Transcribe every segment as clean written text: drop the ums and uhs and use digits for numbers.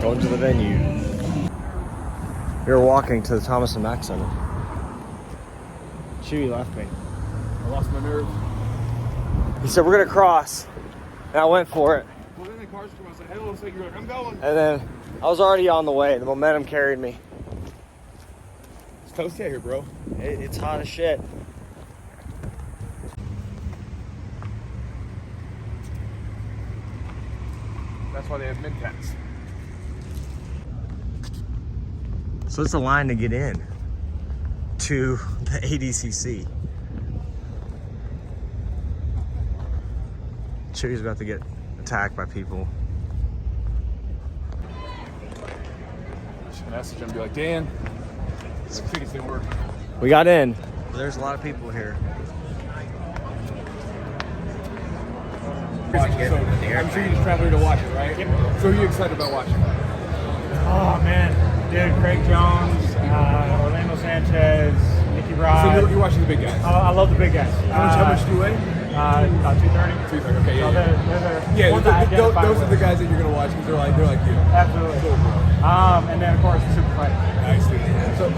going to the venue. We were walking to the Thomas and Mack Center. Chewy left me. I lost my nerve. He said, we're going to cross. And I went for it. Well, then the cars come out. I said, hello. So you're like, I'm going. And then I was already on the way. The momentum carried me. It's toasty out here, bro. It's hot as shit. That's why they have mint tats. So it's a line to get in to the ADCC. Chewy's about to get attacked by people. Just gonna message him and be like, Dan, the tickets didn't work. We got in. There's a lot of people here. So, I'm sure you just traveled here to watch it, right? Yep. So are you excited about watching it? Oh man, dude, Craig Jones, Orlando Sanchez, Nicky Rod. So you're watching the big guys? I love the big guys. How much do you weigh? About 230. 230, okay, So yeah. those Those are the guys that you're going to watch because they're like you. Absolutely. Cool, bro. And then of course the super fight. Nice, dude.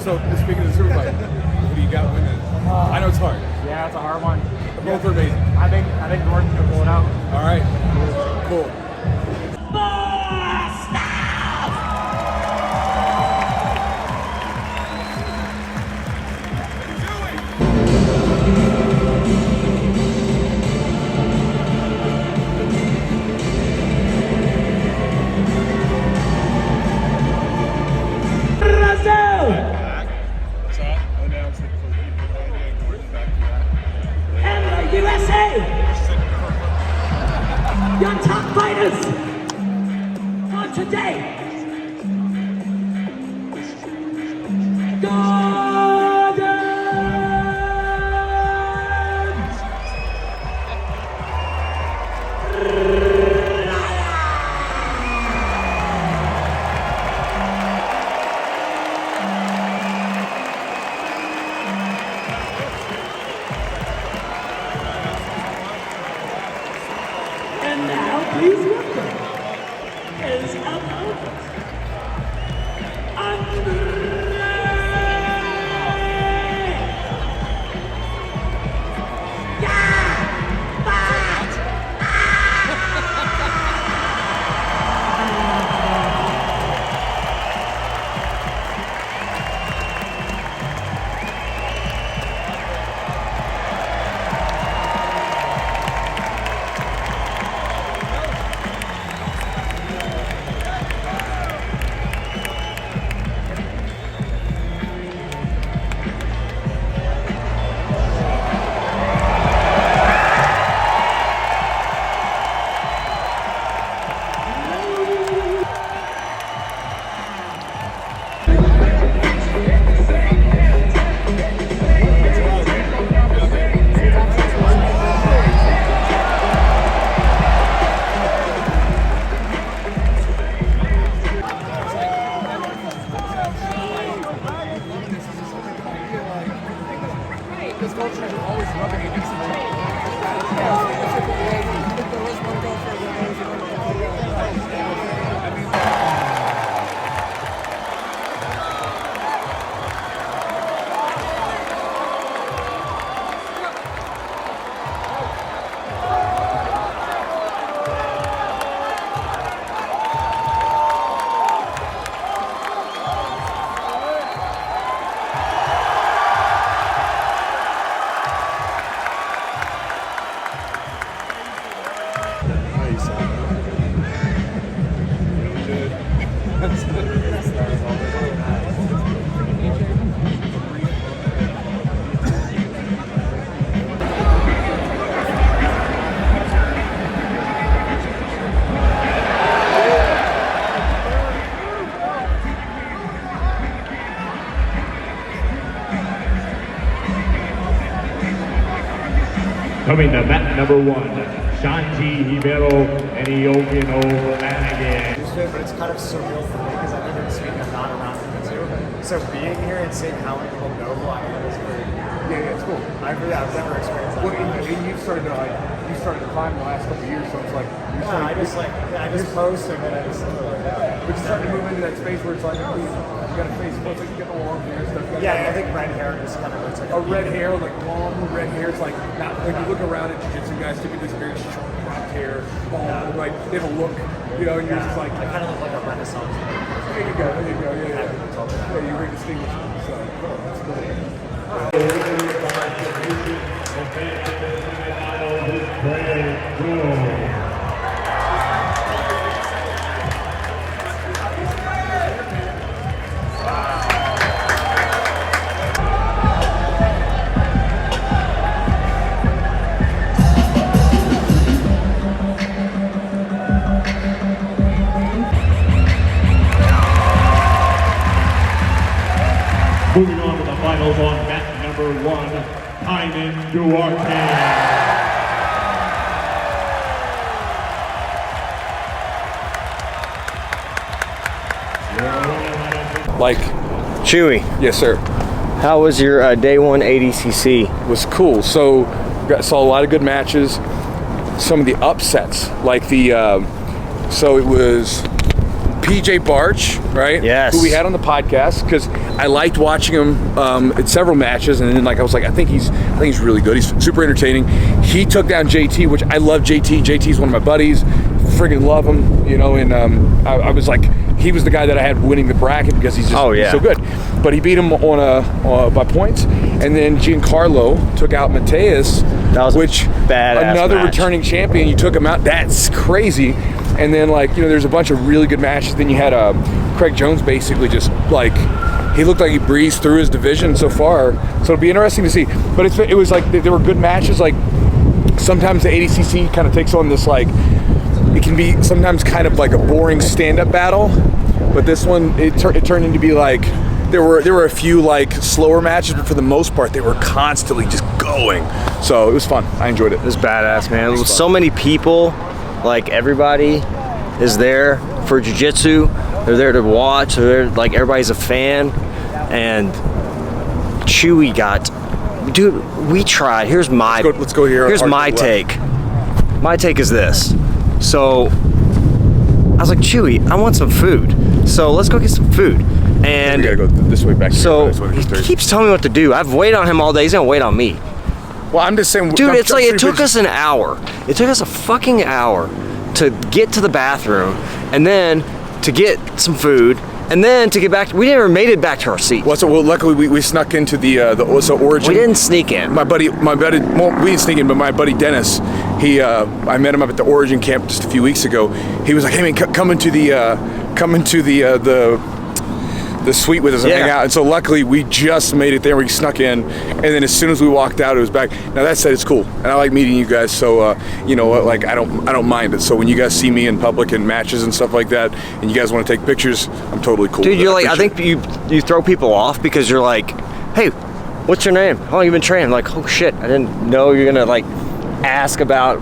So speaking of the super fight, who do you got winning? I know it's hard. Yeah, it's a hard one. Both are amazing. I think Gordon's gonna pull it out. All right, cool. Your top fighters for today. And now, please welcome his opponent, Andre. Coming to mat number 1, Shanji Hibero and Ethiopian Flanagan. But it's kind of surreal for me because I've never seen them not around jiu-jitsu. So being here and seeing how many people know who I am is very Yeah, it's cool. I've never experienced that. Well, and you started to climb the last couple of years, so it's like I just post and then I just but you started to move into that space where it's like, oh, you got a face, it's like you get the long hair stuff. I think red hair just kind of looks like a red hair, like long red hair. It's like not when you look around at jiu-jitsu guys, typically it's very short, cropped hair, long, right? They have a look, you know, and you're just like, I kind of look like a Renaissance. there you go, yeah. Yeah, you're very distinguished. So cool, that's cool. Moving on to the finals on mat number 1, Hyman Duarte. Like, Chewy, yes, sir. how was your day 1 ADCC? Was cool. So saw a lot of good matches. Some of the upsets, like the so it was PJ Barch, right? Yes. Who we had on the podcast because I liked watching him at several matches, and then I was like, I think he's really good. He's super entertaining. He took down JT, which I love JT. JT's one of my buddies. Friggin' love him, you know. And I was like, he was the guy that I had winning the bracket because he's just he's so good. But he beat him by points, and then Giancarlo took out Mateus. That was which badass another match. returning champion. You took him out. That's crazy. And then there's a bunch of really good matches. Then you had Craig Jones basically just like he looked like he breezed through his division so far. So it'll be interesting to see. But it was like there were good matches. Like sometimes the ADCC kind of takes on this like it can be sometimes kind of like a boring stand-up battle. But this one it turned into be like. There were a few like slower matches, but for the most part, they were constantly just going. So it was fun. I enjoyed it. It was badass, man. It was so many people, like everybody is there for jiu-jitsu. They're there to watch. They're there, like everybody's a fan. And Chewy dude, we tried. Here's my let's go here. Here's my take. My take is this. So I was like, Chewy, I want some food. So let's go get some food. And we gotta go this way back. So he keeps telling me what to do. I've waited on him all day. He's gonna wait on me. Well, I'm just saying, dude. It's like it took us an hour. It took us a fucking hour to get to the bathroom, and then to get some food, and then to get back. We never made it back to our seat. Well, luckily we snuck into the Origin. We didn't sneak in. My buddy. Well, we didn't sneak in, but my buddy Dennis. I met him up at the Origin camp just a few weeks ago. He was like, "Hey man, come into the suite with us and hang out." And so luckily we just made it there. We snuck in, and then as soon as we walked out, it was back. Now that said, it's cool, and I like meeting you guys. So like I don't mind it. So when you guys see me in public in matches and stuff like that, and you guys want to take pictures, I'm totally cool. Dude, you're like, I think you throw people off because you're like, hey, what's your name? How long you been training? I'm like, oh shit, I didn't know you're gonna like ask about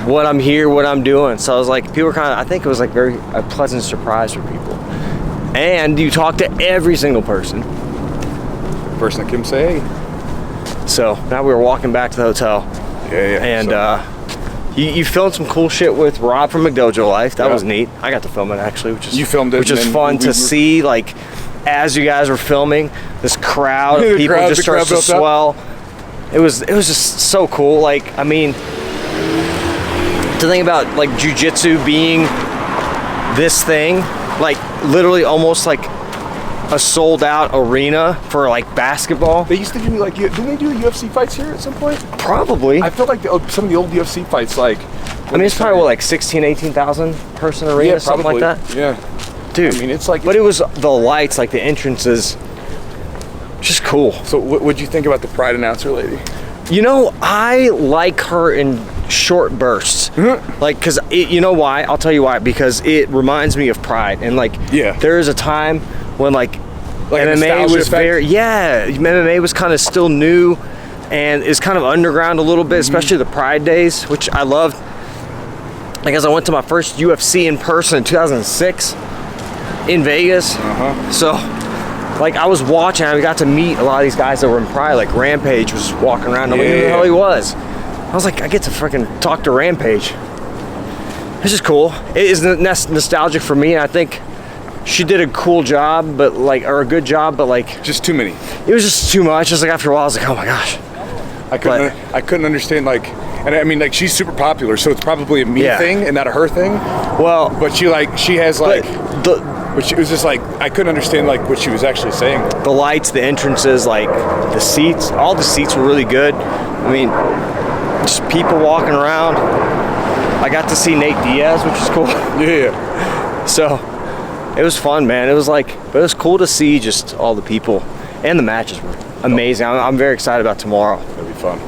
what I'm here, what I'm doing. So I was like, people were I think it was like a pleasant surprise for people. And you talk to every single person that came say hey. So now we were walking back to the hotel. And you filmed some cool shit with Rob from McDojo Life. That was neat. I got to film it actually, you filmed it, which is fun to see. Like as you guys were filming, this crowd of people just starts to swell. It was just so cool. Like I mean, to think about like jiu-jitsu being this thing. Like literally almost like a sold out arena for like basketball. They used to do like, didn't they do UFC fights here at some point? Probably. I feel like some of the old UFC fights, like. I mean, it's probably what, like 18,000 person arena, something like that. Yeah. Dude. I mean, it's like. But it was the lights, like the entrances, just cool. So what'd you think about the Pride announcer lady? You know, I like her in short bursts. Mm-hmm. Like, cause you know why? I'll tell you why. Because it reminds me of Pride, and like, there is a time when like MMA was MMA was kind of still new, and is kind of underground a little bit, especially the Pride days, which I loved. Like, as I went to my first UFC in person in 2006 in Vegas. So like I was watching, I got to meet a lot of these guys that were in Pride. Like Rampage was walking around, nobody knew who the hell he was. I was like, I get to freaking talk to Rampage. This is cool. It is nostalgic for me, and I think she did a cool job, but like, or a good job, but like, just too many. It was just too much. Just like after a while, I was like, oh my gosh. I couldn't understand, like, and I mean, like, she's super popular, so it's probably a me thing and not a her thing. Well, but she has like, but it was just like, I couldn't understand like what she was actually saying. The lights, the entrances, like the seats, all the seats were really good. I mean, just people walking around. I got to see Nate Diaz, which is cool. Yeah. So it was fun, man. It was like, but it was cool to see just all the people, and the matches were amazing. I'm very excited about tomorrow. It'll be fun.